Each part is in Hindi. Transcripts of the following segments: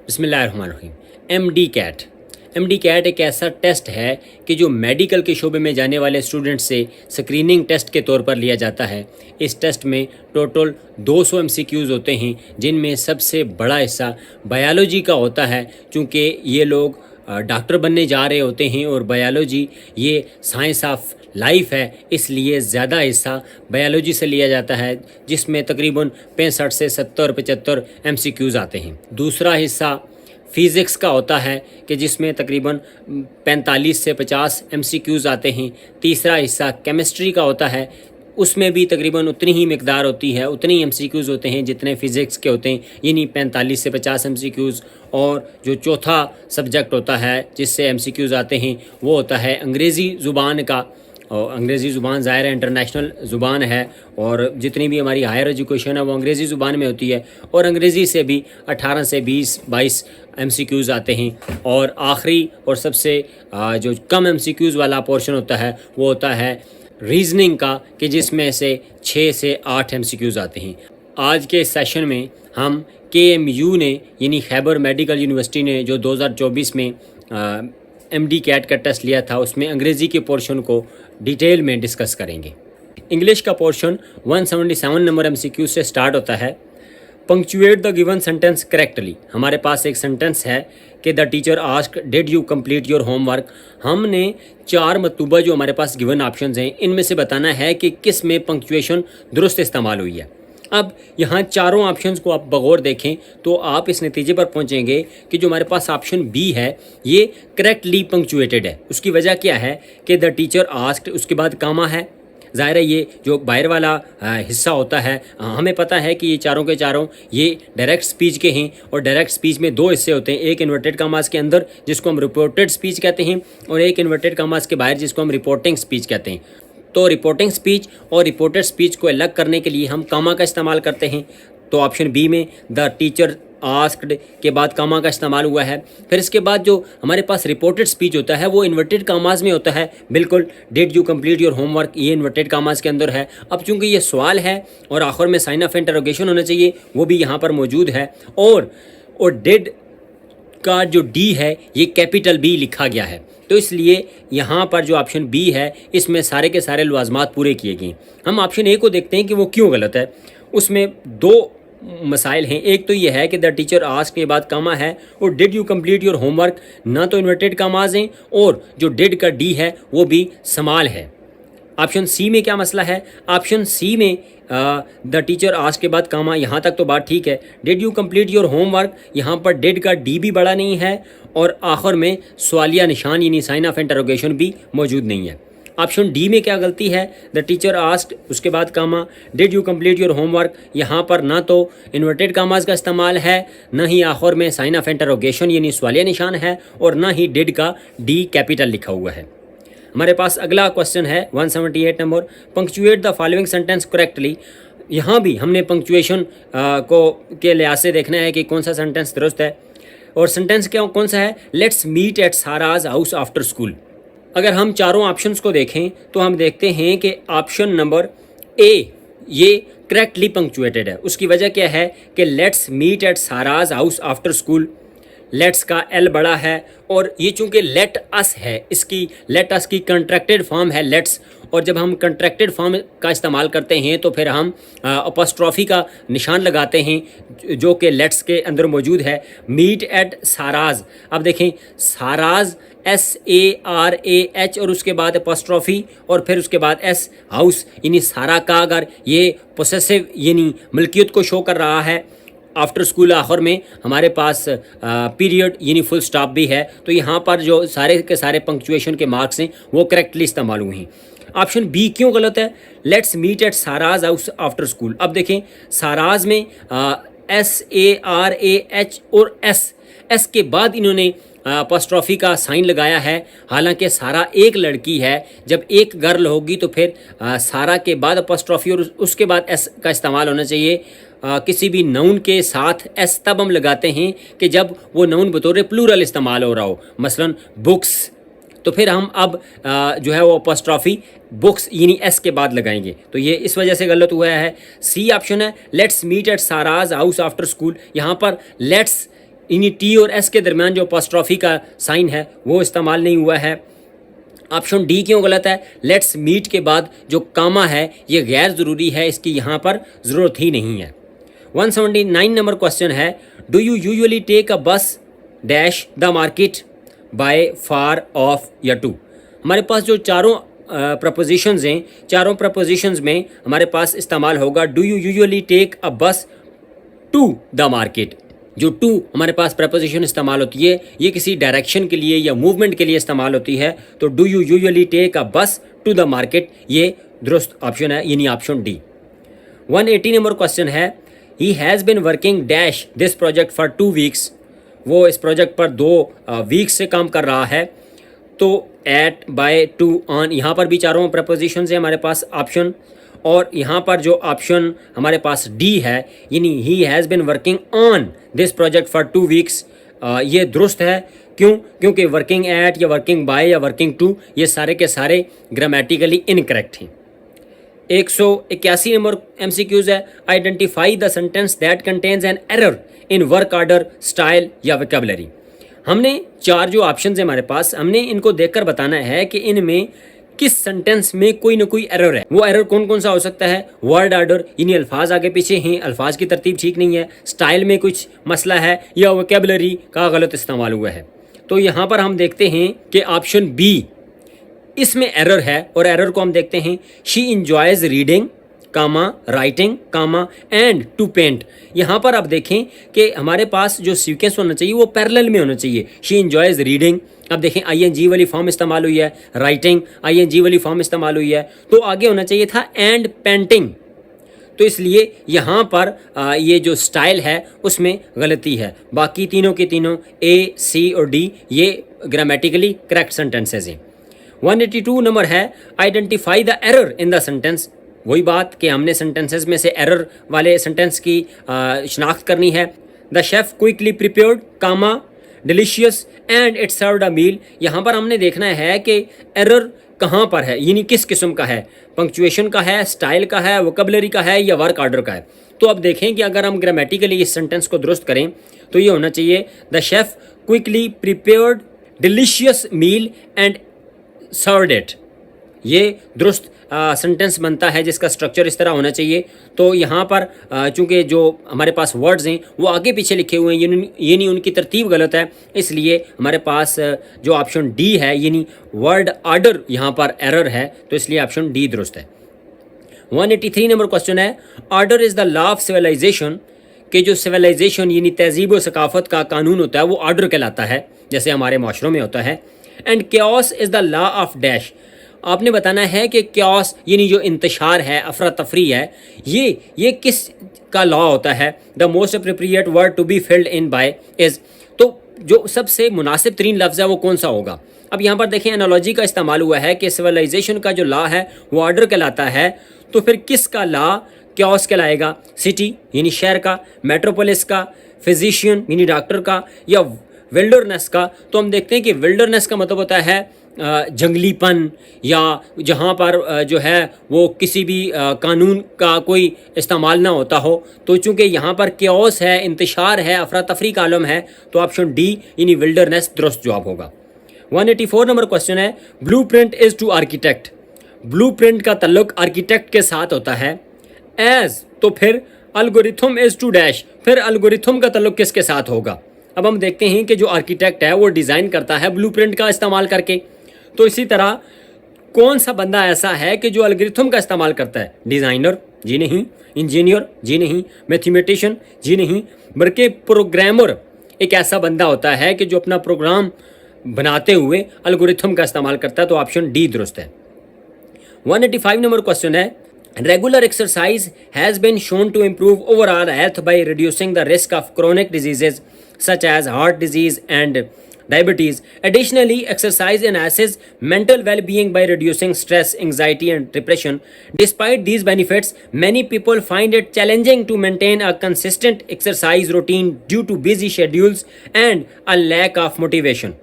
बिस्मिल्लाहिर्रहमानिर्रहीम। एमडी कैट एक ऐसा टेस्ट है कि जो मेडिकल के शोबे में जाने वाले स्टूडेंट से स्क्रीनिंग टेस्ट के तौर पर लिया जाता है। इस टेस्ट में टोटल 200 एमसीक्यूज़ होते हैं, जिनमें सबसे बड़ा हिस्सा बायोलॉजी का होता है, क्योंकि ये लोग डॉक्टर बनने जा रहे होते हैं और बायोलॉजी ये साइंस ऑफ लाइफ है, इसलिए ज़्यादा हिस्सा बायोलॉजी से लिया जाता है, जिसमें तकरीबन 65 से 70-75 एमसीक्यूज़ आते हैं। दूसरा हिस्सा फ़िज़िक्स का होता है कि जिसमें तकरीबन 45 से 50 एमसीक्यूज़ आते हैं। तीसरा हिस्सा केमिस्ट्री का होता है, उसमें भी तकरीबन उतनी ही मिकदार होती है, उतने ही एमसीक्यूज़ होते हैं जितने फ़िज़िक्स के होते हैं, यानी 45 से 50 एमसीक्यूज़। और जो चौथा सब्जेक्ट होता है जिससे एमसीक्यूज़ आते हैं वो होता है अंग्रेज़ी ज़ुबान का। और अंग्रेज़ी ज़ुबान ज़ाहिर है इंटरनेशनल ज़ुबान है, और जितनी भी हमारी हायर एजुकेशन है वो अंग्रेज़ी ज़ुबान में होती है, और अंग्रेज़ी से भी 18 से 20-22 एमसीक्यूज़ आते हैं। और आखिरी और सबसे जो कम एमसीक्यूज़ वाला पोर्शन होता है वो होता है रीजनिंग का, कि जिसमें से 6 से 8 एमसीक्यूज़ आते हैं। आज के सेशन में हम KMU ने यानी खैबर मेडिकल यूनिवर्सिटी ने जो 2024 में MD कैट का टेस्ट लिया था, उसमें अंग्रेज़ी के पोर्शन को डिटेल में डिस्कस करेंगे। इंग्लिश का पोर्शन 177 नंबर MCQ से स्टार्ट होता है। Punctuate the given sentence correctly. हमारे पास एक सेंटेंस है कि the teacher asked did you complete your homework. हमने 4 मतलूबा जो हमारे पास गिवन ऑप्शंस हैं, इनमें से बताना है कि किस में पंक्चुएशन दुरुस्त इस्तेमाल हुई है। अब यहाँ चारों ऑप्शंस को आप बगौर देखें तो आप इस नतीजे पर पहुँचेंगे कि जो हमारे पास ऑप्शन बी है ये करेक्टली पंक्चुएटेड है। उसकी वजह क्या है कि द टीचर आस्क्ड, उसके बाद कामा है। ज़ाहिर है ये जो बाहर वाला हिस्सा होता है, हमें पता है कि ये चारों के चारों ये डायरेक्ट स्पीच के हैं, और डायरेक्ट स्पीच में 2 हिस्से होते हैं, एक इन्वर्टेड कामास के अंदर जिसको हम रिपोर्टेड स्पीच कहते हैं, और एक इन्वर्टेड कामास के बाहर जिसको हम रिपोर्टिंग स्पीच कहते हैं। तो रिपोर्टिंग स्पीच और रिपोर्टेड स्पीच को अलग करने के लिए हम कामा का इस्तेमाल करते हैं। तो ऑप्शन बी में द टीचर आस्क्ड के बाद कामा का इस्तेमाल हुआ है। फिर इसके बाद जो हमारे पास रिपोर्टेड स्पीच होता है वो इन्वर्टेड कामाज में होता है। बिल्कुल, did you complete your homework ये इन्वर्टेड कामाज के अंदर है। अब चूंकि ये सवाल है और आखिर में साइन ऑफ इंटरोगेशन होना चाहिए, वो भी यहाँ पर मौजूद है, और डिड का जो डी है ये कैपिटल बी लिखा गया है। तो इसलिए यहाँ पर जो ऑप्शन बी है इसमें सारे के सारे लवाजमात पूरे किए गए। हम ऑप्शन ए को देखते हैं कि वो क्यों गलत है। उसमें 2 मसाइल हैं। एक तो ये है कि द टीचर आस्क के बाद कामा है, और did you complete your homework ना तो इन्वर्टेड कामाज हैं, और जो डिड का डी है वो भी समाल है। ऑप्शन सी में क्या मसला है? ऑप्शन सी में द टीचर आस्क के बाद कामा, यहाँ तक तो बात ठीक है। Did you complete your homework, यहाँ पर डिड का डी भी बड़ा नहीं है, और आखिर में सवालिया निशान यानी साइन ऑफ इंटरोगेशन भी मौजूद नहीं है। ऑप्शन डी में क्या गलती है? द टीचर आस्क्ड उसके बाद comma, did you complete your homework, यहाँ पर ना तो इन्वर्टेड कामाज का इस्तेमाल है, ना ही आखिर में साइन ऑफ इंटरोगेशन यानी सवालिया निशान है, और ना ही डिड का डी कैपिटल लिखा हुआ है। हमारे पास अगला क्वेश्चन है 178 number, punctuate the following sentence correctly. यहाँ भी हमने पंक्चुएशन को के लिहाज से देखना है कि कौन सा सेंटेंस दुरुस्त है, और सेंटेंस क्या कौन सा है? Let's meet at Sara's house after school. अगर हम चारों ऑप्शंस को देखें तो हम देखते हैं कि ऑप्शन नंबर ए ये करेक्टली पंक्चुएटेड है। उसकी वजह क्या है कि let's meet at Sara's house after school, let's का एल बड़ा है, और ये चूंकि लेट अस है, इसकी लेट अस की कंट्रैक्टेड फॉर्म है लेट्स, और जब हम कंट्रैक्टेड फॉर्म का इस्तेमाल करते हैं तो फिर हम अपॉस्ट्रोफी का निशान लगाते हैं जो कि लेट्स के अंदर मौजूद है। मीट एट साराज, अब देखें साराज SARAH और उसके बाद अपॉस्ट्रोफी और फिर उसके बाद S हाउस यानी सारा का, अगर ये पोसेसिव यानी मलकियत को शो कर रहा है। आफ्टर स्कूल आखिर में हमारे पास पीरियड यानी फुल स्टॉप भी है, तो यहाँ पर जो सारे के सारे पंक्चुएशन के मार्क्स हैं वो करेक्टली इस्तेमाल हुए हैं। ऑप्शन बी क्यों गलत है? Let's meet at Sara's house after school. अब देखें साराज में SARAH और S के बाद इन्होंने अपॉस्ट्रोफी का साइन लगाया है। हालांकि सारा एक लड़की है, जब एक गर्ल होगी तो फिर सारा के बाद अपॉस्ट्रोफी और उसके बाद एस का इस्तेमाल होना चाहिए। किसी भी नाउन के साथ एस तब हम लगाते हैं कि जब वो नाउन बतौर प्लूरल इस्तेमाल हो रहा हो, मसलन बुक्स, तो फिर हम अब जो है वो अपॉस्ट्रोफी बुक्स यानी एस के बाद लगाएंगे, तो ये इस वजह से गलत हुआ है। सी ऑप्शन है let's meet at Sara's house after school. यहाँ पर लेट्स इन्हीं टी और एस के दरमियान जो अपॉस्ट्रोफी का साइन है वो इस्तेमाल नहीं हुआ है। ऑप्शन डी क्यों गलत है? लेट्स मीट के बाद जो कामा है ये गैर ज़रूरी है, इसकी यहाँ पर ज़रूरत ही नहीं है। 179 नंबर क्वेश्चन है, do you usually take a bus dash the market by far of या टू। हमारे पास जो चारों प्रपोजिशंस हैं, चारों प्रपोजिशंस में हमारे पास इस्तेमाल होगा do you usually take a bus to the market. जो टू हमारे पास प्रपोजिशन इस्तेमाल होती है ये किसी डायरेक्शन के लिए या मूवमेंट के लिए इस्तेमाल होती है, तो do you usually take a bus to the market ये दुरुस्त ऑप्शन है, यानी ऑप्शन डी। 180 नंबर क्वेश्चन है, he has been working dash this project for 2 weeks. वो इस प्रोजेक्ट पर 2 वीक्स से काम कर रहा है। तो एट, बाय, टू, ऑन, यहाँ पर भी चारों प्रपोजिशन है हमारे पास ऑप्शन, और यहाँ पर जो ऑप्शन हमारे पास डी है यानी he has been working on this project for 2 weeks, ये दुरुस्त है। क्यों? क्योंकि वर्किंग एट या वर्किंग बाय या वर्किंग टू ये सारे के सारे ग्रामेटिकली इनकरेक्ट हैं। 181 नंबर MCQs है, identify the sentence that contains an error in work order, style या वोकैबुलरी। हमने 4 जो ऑप्शन है हमारे पास, हमने इनको देखकर बताना है कि इनमें किस सेंटेंस में कोई ना कोई एरर है। वो एरर कौन कौन सा हो सकता है? वर्ड ऑर्डर यानी अल्फाज आगे पीछे हैं, अल्फाज की तरतीब ठीक नहीं है, स्टाइल में कुछ मसला है, या वोकैबुलरी का गलत इस्तेमाल हुआ है। तो यहाँ पर हम देखते हैं कि ऑप्शन बी इसमें एरर है, और एरर को हम देखते हैं, she enjoys reading comma writing comma and to paint. यहाँ पर आप देखें कि हमारे पास जो सीक्वेंस होना चाहिए वो पैरेलल में होना चाहिए। शी इंजॉयज रीडिंग, अब देखें ING वाली फॉर्म इस्तेमाल हुई है, राइटिंग ING वाली फॉर्म इस्तेमाल हुई है, तो आगे होना चाहिए था एंड पेंटिंग। तो इसलिए यहाँ पर ये जो स्टाइल है उसमें गलती है। बाकी तीनों के तीनों A, C और D ये ग्रामेटिकली करेक्ट सेंटेंसेज हैं। 182 नंबर है, identify the error in the sentence. वही बात कि हमने सेंटेंसेस में से एरर वाले सेंटेंस की शिनाख्त करनी है। The chef quickly prepared comma delicious and it served a meal. यहाँ पर हमने देखना है कि एरर कहाँ पर है, यानी किस किस्म का है, पंक्चुएशन का है, स्टाइल का है, वोकैबुलरी का है या वर्क ऑर्डर का है। तो अब देखें कि अगर हम ग्रामेटिकली इस सेंटेंस को दुरुस्त करें तो ये होना चाहिए, the chef quickly prepared delicious meal and served it. ये दुरुस्त सेंटेंस बनता है जिसका स्ट्रक्चर इस तरह होना चाहिए। तो यहाँ पर चूँकि जो हमारे पास वर्ड्स हैं वो आगे पीछे लिखे हुए हैं, यानी उनकी तरतीब गलत है, इसलिए हमारे पास जो ऑप्शन डी है यानी वर्ड ऑर्डर यहाँ पर एरर है, तो इसलिए ऑप्शन डी दुरुस्त है। 183 नंबर क्वेश्चन है, order is the law of civilisation. कि जो सिविलाइजेशन यानी तहजीब व सकाफत का कानून होता है वो ऑर्डर कहलाता है, जैसे हमारे माशरों में होता है। एंड क्यास is the law of dash. आपने बताना है कि क्यास यानी जो इंतशार है, अफरा तफरी है, ये किस का लॉ होता है। The most appropriate word to be filled in by is. तो जो सबसे मुनासिब तरीन लफ्ज़ है वो कौन सा होगा? अब यहाँ पर देखें एनालॉजी का इस्तेमाल हुआ है कि सिविलाइजेशन का जो लॉ है वो ऑर्डर कहलाता है, तो फिर किसका लॉ क्यास कहलाएगा? सिटी यानी शहर का, मेट्रोपोलिस का, फिजिशियन यानी डॉक्टर का, या विल्डरनेस का। तो हम देखते हैं कि विल्डरनेस का मतलब होता है जंगलीपन, या जहाँ पर जो है वो किसी भी कानून का कोई इस्तेमाल ना होता हो। तो चूँकि यहाँ पर क्यास है, इंतशार है, अफरा तफरी का आलम है, तो ऑप्शन डी यानी विल्डरनेस दुरुस्त जवाब होगा। 184 नंबर क्वेश्चन है, blueprint is to architect. Blueprint का ताल्लुक आर्किटेक्ट के साथ होता है। एज, तो फिर अलगोरिथम इज़ टू डैश, फिर अलगोरिथम का ताल्लुक किसके साथ होगा? अब हम देखते हैं कि जो आर्किटेक्ट है वो डिज़ाइन करता है ब्लूप्रिंट का इस्तेमाल करके, तो इसी तरह कौन सा बंदा ऐसा है कि जो अलगोरिथम का इस्तेमाल करता है? डिज़ाइनर? जी नहीं। इंजीनियर? जी नहीं। मैथमेटिशियन? जी नहीं। बल्कि प्रोग्रामर एक ऐसा बंदा होता है कि जो अपना प्रोग्राम बनाते हुए अलगोरिथम का इस्तेमाल करता है, तो ऑप्शन डी दुरुस्त है। 185 नंबर क्वेश्चन है, regular exercise has been shown to improve overall health by reducing the risk of chronic diseases such as heart disease and diabetes. Additionally, exercise enhances mental well-being by reducing stress, anxiety and depression. Despite these benefits, many people find it challenging to maintain a consistent exercise routine due to busy schedules and a lack of motivation.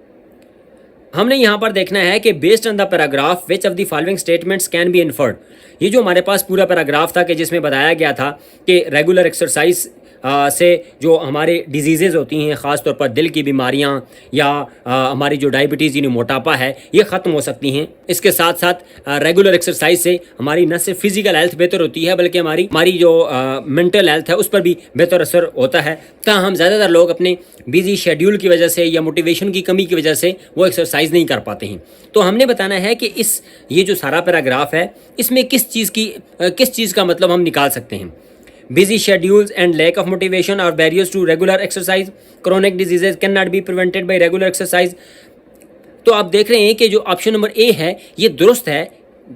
हमने यहाँ पर देखना है कि based on the paragraph which of the following statements can be inferred. ये जो हमारे पास पूरा पैराग्राफ था कि जिसमें बताया गया था कि रेगुलर एक्सरसाइज से जो हमारे डिजीज़ेज़ होती हैं, ख़ास तौर पर दिल की बीमारियां या हमारी जो डायबिटीज़ यानी मोटापा है, ये ख़त्म हो सकती हैं। इसके साथ साथ रेगुलर एक्सरसाइज से हमारी न सिर्फ फिज़िकल हेल्थ बेहतर होती है बल्कि हमारी जो मेंटल हेल्थ है उस पर भी बेहतर असर होता है। ताहम ज़्यादातर लोग अपने बिजी शेड्यूल की वजह से या मोटिवेशन की कमी की वजह से वो एक्सरसाइज नहीं कर पाते हैं। तो हमने बताना है कि ये जो सारा पैराग्राफ है इसमें किस चीज़ का मतलब हम निकाल सकते हैं। Busy schedules and lack of motivation are barriers to regular exercise. Chronic diseases can not be prevented by regular exercise. तो आप देख रहे हैं कि जो ऑप्शन नंबर ए है ये दुरुस्त है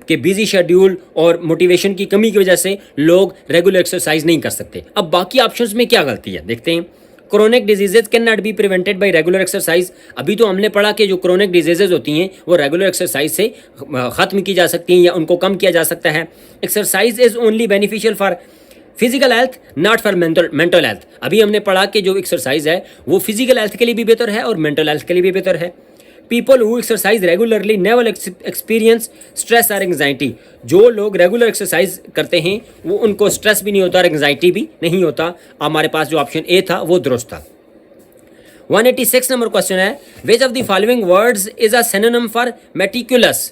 कि बिजी शेड्यूल और मोटिवेशन की कमी की वजह से लोग रेगुलर एक्सरसाइज नहीं कर सकते। अब बाकी ऑप्शंस में क्या गलती है देखते हैं। Chronic diseases can not be prevented by regular exercise. अभी तो हमने पढ़ा कि जो क्रोनिक डिजीजेज होती हैं वो रेगुलर एक्सरसाइज से ख़त्म की जा सकती हैं या उनको कम किया जा सकता है। Exercise is only beneficial for physical health not for mental health. अभी हमने पढ़ा कि जो एक्सरसाइज है वो फिजिकल हेल्थ के लिए भी बेहतर है और मेंटल हेल्थ के लिए भी बेहतर है। People who exercise regularly never experience stress और एंग्जाइटी। जो लोग रेगुलर एक्सरसाइज करते हैं वो उनको स्ट्रेस भी नहीं होता और एंग्जाइटी भी नहीं होता। हमारे पास जो ऑप्शन ए था वो दुरुस्त था। 186 नंबर क्वेश्चन है, which of the following words is a synonym for meticulous.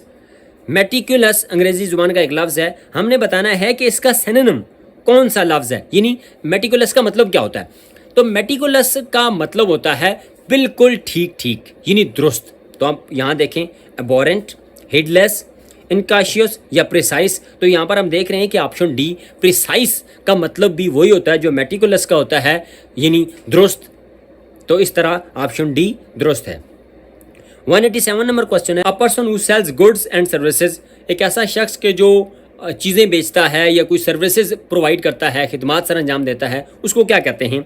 Meticulous अंग्रेजी जुबान का एक लफ्ज़ है। हमने बताना है कि इसका सिनोनिम कौन सा लफ्ज़ है, यानी मेटिकुलस का मतलब क्या होता है। तो मेटिकुलस का मतलब होता है बिल्कुल ठीक ठीक यानी दुरुस्त। तो आप यहाँ देखें, एबोरेंट, हिडलेस, इनकाशियस या प्रिसाइस। तो यहाँ पर हम देख रहे हैं कि ऑप्शन डी प्रिसाइस का मतलब भी वही होता है जो मेटिकुलस का होता है यानी दुरुस्त। तो इस तरह ऑप्शन डी दुरुस्त है। 187 नंबर क्वेश्चन है, a person who sells goods and services. एक ऐसा शख्स के जो चीज़ें बेचता है या कोई सर्विसेज प्रोवाइड करता है, खिदमात सर अंजाम देता है, उसको क्या कहते हैं।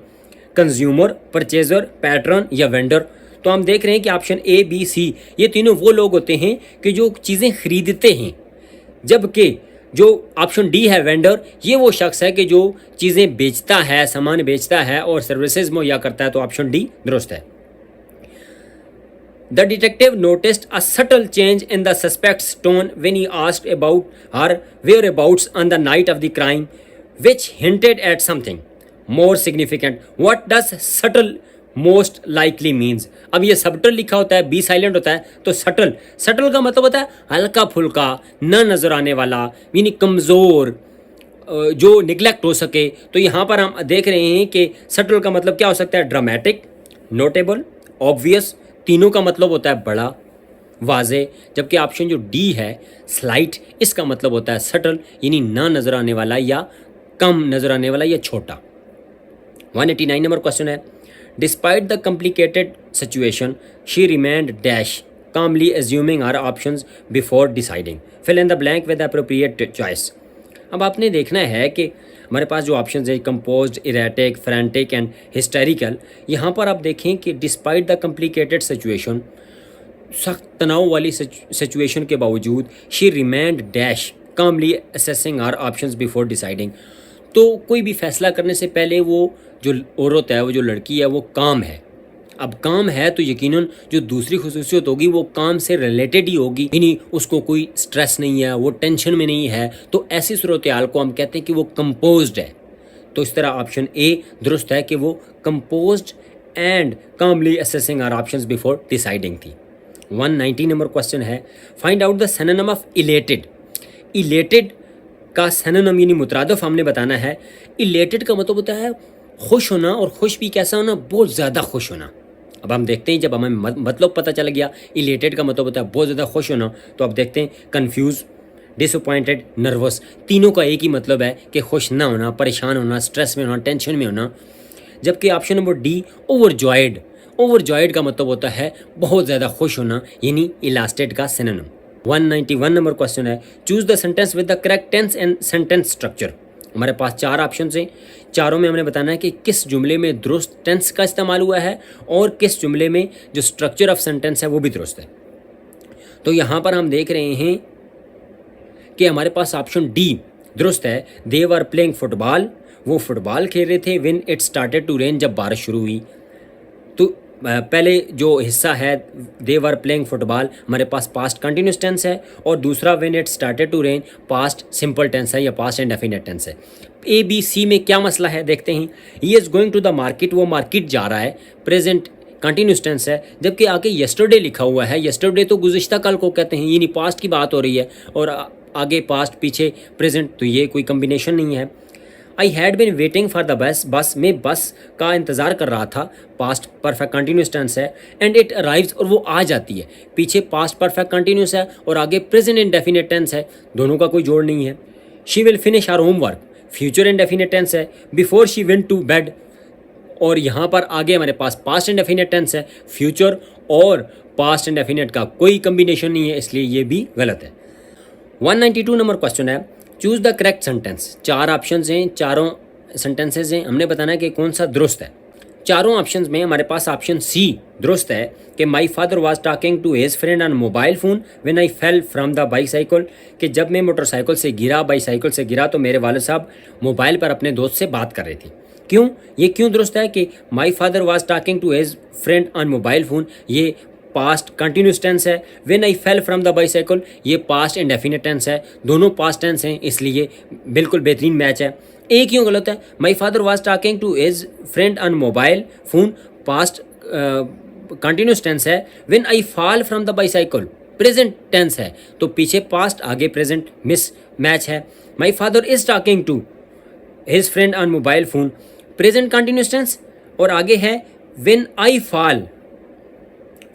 कंज्यूमर, परचेजर, पैट्रन या वेंडर। तो हम देख रहे हैं कि ऑप्शन ए बी सी ये तीनों वो लोग होते हैं कि जो चीज़ें खरीदते हैं, जबकि जो ऑप्शन डी है वेंडर, ये वो शख्स है कि जो चीज़ें बेचता है, सामान बेचता है और सर्विसेज मुहैया करता है। तो ऑप्शन डी दुरुस्त है। The detective noticed a subtle change in the suspect's tone when he asked about her whereabouts on the night of the crime, which hinted at something more significant. What does subtle most likely means? अब ये subtle लिखा होता है, बी साइलेंट होता है, तो subtle का मतलब होता है हल्का फुल्का, न नजर आने वाला, यानी कमज़ोर, जो निगलेक्ट हो सके। तो यहाँ पर हम देख रहे हैं कि subtle का मतलब क्या हो सकता है, ड्रामेटिक, नोटेबल, ऑब्वियस। तीनों का मतलब होता है बड़ा, वाजे। जबकि ऑप्शन जो डी है स्लाइट, इसका मतलब होता है सटल यानी ना नजर आने वाला या कम नजर आने वाला या छोटा। 189 नंबर क्वेश्चन है, despite the complicated situation she remained dash calmly assuming her options before deciding. Fill in the blank with the appropriate choice. अब आपने देखना है कि हमारे पास जो ऑप्शन है composed, erratic, frantic and hysterical. यहाँ पर आप देखें कि डिस्पाइट द कॉम्प्लिकेटेड सिचुएशन, सख्त तनाव वाली सिचुएशन के बावजूद, she remained dash calmly assessing our options before deciding. तो कोई भी फैसला करने से पहले वो जो औरत है, वो जो लड़की है, वो काम है। अब काम है तो यकीनन जो दूसरी खुसूसियत होगी वो काम से रिलेटेड ही होगी, यानी उसको कोई स्ट्रेस नहीं है, वो टेंशन में नहीं है। तो ऐसी सूरत हाल को हम कहते हैं कि वो कंपोज्ड है। तो इस तरह ऑप्शन ए दुरुस्त है कि वो composed and calmly assessing our options before deciding थी। 190 नंबर क्वेश्चन है, find out the synonym of elated. Elated का सिनोनिम यानी मुतरादिफ हमने बताना है। इलेटेड का मतलब होता है खुश होना, और खुश भी कैसा होना, बहुत ज़्यादा खुश होना। अब हम देखते हैं, जब हमें मतलब पता चल गया इलेटेड का मतलब होता है बहुत ज़्यादा खुश होना, तो अब देखते हैं कंफ्यूज, डिसअपॉइंटेड, नर्वस। तीनों का एक ही मतलब है कि खुश ना होना, परेशान होना, स्ट्रेस में होना, टेंशन में होना। जबकि option number D overjoyed, overjoyed का मतलब होता है बहुत ज़्यादा खुश होना, यानी इलास्टेड का सिनोनिम। 191 नंबर क्वेश्चन है, choose the sentence with the correct tense and sentence structure. हमारे पास 4 ऑप्शन हैं, चारों में हमने बताना है कि किस जुमले में दुरुस्त टेंस का इस्तेमाल हुआ है और किस जुमले में जो स्ट्रक्चर ऑफ सेंटेंस है वो भी दुरुस्त है। तो यहाँ पर हम देख रहे हैं कि हमारे पास ऑप्शन डी दुरुस्त है। दे वर प्लेइंग फुटबॉल, वो फुटबॉल खेल रहे थे। When it started to rain, जब बारिश शुरू हुई। तो पहले जो हिस्सा है दे वर प्लेइंग फुटबॉल, हमारे पास पास्ट कंटिन्यूस टेंस है, और दूसरा when it started to rain past simple tense है या पास्ट इंडेफिनिट टेंस है। ए बी सी में क्या मसला है देखते हैं। He is going to the market, वो मार्केट जा रहा है, प्रेजेंट कंटिन्यूस टेंस है, जबकि आगे यस्टरडे लिखा हुआ है। यस्टरडे तो गुज़िश्ता कल को कहते हैं, यानी पास्ट की बात हो रही है, और आगे पास्ट पीछे प्रेजेंट, तो ये कोई कम्बिनेशन नहीं है। I had been waiting for the bus में बस का इंतज़ार कर रहा था, पास्ट परफेक्ट कंटिन्यूस टेंस है, एंड इट अराइव्स, और वो आ जाती है। पीछे पास्ट परफेक्ट कंटिन्यूस है और आगे प्रेजेंट इंडेफिनिट टेंस है, दोनों का कोई जोड़ नहीं है। She will finish our homework, future indefinite tense है, before she went to bed, और यहाँ पर आगे हमारे पास पास्ट इंडेफिनिट टेंस है, फ्यूचर और पास्ट इंडेफिनिट का कोई कम्बिनेशन नहीं है, इसलिए ये भी गलत है। 192 नंबर क्वेश्चन है, choose the correct sentence. 4 options हैं, चारों सेंटेंसेज हैं, हमने बताना है कि कौन सा दुरुस्त है। चारों ऑप्शंस में हमारे पास ऑप्शन सी दुरुस्त है कि my father was talking to his friend on mobile phone when I fell from the bicycle, कि जब मैं मोटरसाइकिल से गिरा, बाईसाइकिल से गिरा, तो मेरे वालिद साहब मोबाइल पर अपने दोस्त से बात कर रहे थे। क्यों, ये क्यों दुरुस्त है कि my father was talking to his friend on mobile phone, ये पास्ट कंटिन्यूस टेंस है। When I fell from the bicycle, ये पास्ट इंडेफिनिट टेंस है, दोनों पास्ट टेंस हैं, इसलिए बिल्कुल बेहतरीन मैच है। ए क्यों गलत है, my father was talking to his friend on mobile phone, past continuous tense है। When I fall from the bicycle, present tense है, तो पीछे पास्ट आगे प्रेजेंट मिस मैच है। My father is talking to his friend on mobile phone, present continuous tense, और आगे है when I fall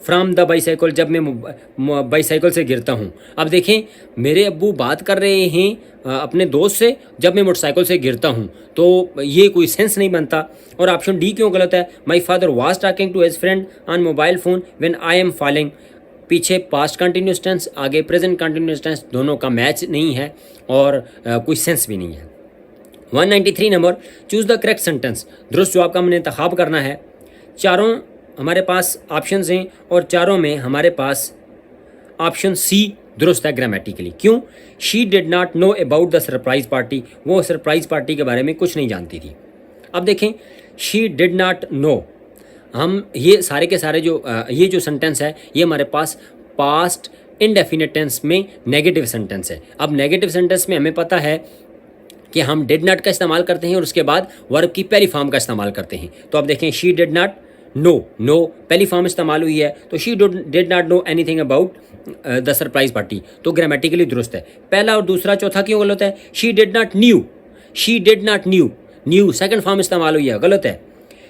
from the bicycle, जब मैं बाईसाइकिल से गिरता हूँ। अब देखें, मेरे अब्बू बात कर रहे हैं अपने दोस्त से जब मैं मोटरसाइकिल से गिरता हूँ, तो ये कोई सेंस नहीं बनता। और ऑप्शन डी क्यों गलत है, my father was talking to his friend on mobile phone when I am falling, पीछे पास्ट कंटिन्यूस टेंस, आगे प्रेजेंट कंटिन्यूस टेंस, दोनों का मैच नहीं है और कोई सेंस भी नहीं है। 193 number, choose the correct sentence. दुरुस्त जवाब का हमने इंतखाब करना है। चारों हमारे पास ऑप्शंस हैं और चारों में हमारे पास ऑप्शन सी दुरुस्त है ग्रामेटिकली। क्यों, she did not know about the surprise party, वो सरप्राइज पार्टी के बारे में कुछ नहीं जानती थी। अब देखें, शी डिड नॉट नो, हम ये सारे के सारे ये जो सेंटेंस है ये हमारे पास पास्ट इनडेफिनिट टेंस में नेगेटिव सेंटेंस है। अब नेगेटिव सेंटेंस में हमें पता है कि हम डिड नॉट का इस्तेमाल करते हैं और उसके बाद वर्ब की पहली फॉर्म का इस्तेमाल करते हैं। तो अब देखें, शी डिड नॉट नो पहली फॉर्म इस्तेमाल हुई है, तो she did not know anything about the surprise party, तो ग्रामेटिकली दुरुस्त है। पहला और दूसरा, चौथा क्यों गलत है, she did not new second form इस्तेमाल हुई है, गलत है।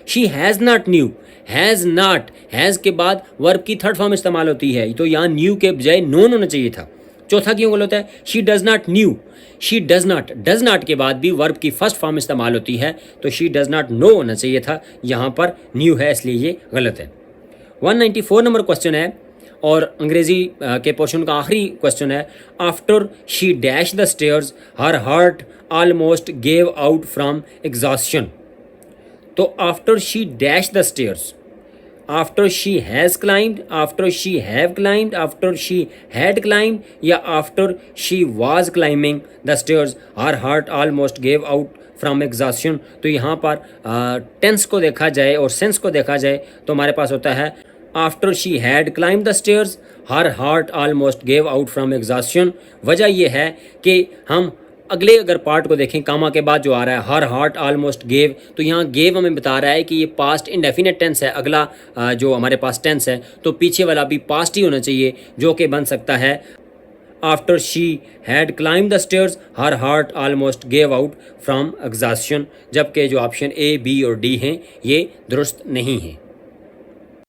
She has not new, has के बाद वर्ब की थर्ड फॉर्म इस्तेमाल होती है, तो यहाँ न्यू के बजाय नोन होना चाहिए था। चौथा क्यों गलत है, शी डज नॉट के बाद भी वर्ब की फर्स्ट फॉर्म इस्तेमाल होती है, तो शी डज नॉट नो होना चाहिए था, यहाँ पर न्यू है, इसलिए ये गलत है। 194 नंबर क्वेश्चन है और अंग्रेजी के पोर्शन का आखिरी क्वेश्चन है। After she dash the stairs her heart almost gave out from exhaustion, तो after she dash the stairs, after she has climbed, after she have climbed, after she had climbed, या after she was climbing the stairs her heart almost gave out from exhaustion. तो यहाँ पर टेंस को देखा जाए और सेंस को देखा जाए तो हमारे पास होता है after she had climb the stairs her heart almost gave out from exhaustion. वजह यह है कि हम अगले अगर पार्ट को देखें, कामा के बाद जो आ रहा है हर हार्ट ऑलमोस्ट गेव, तो यहाँ गेव हमें बता रहा है कि ये पास्ट इंडेफिनिट टेंस है। अगला जो हमारे पास टेंस है तो पीछे वाला भी पास्ट ही होना चाहिए, जो कि बन सकता है after she had climb the stairs her heart almost gave out from exhaustion, जबकि जो ऑप्शन ए, बी और डी हैं ये दुरुस्त नहीं हैं।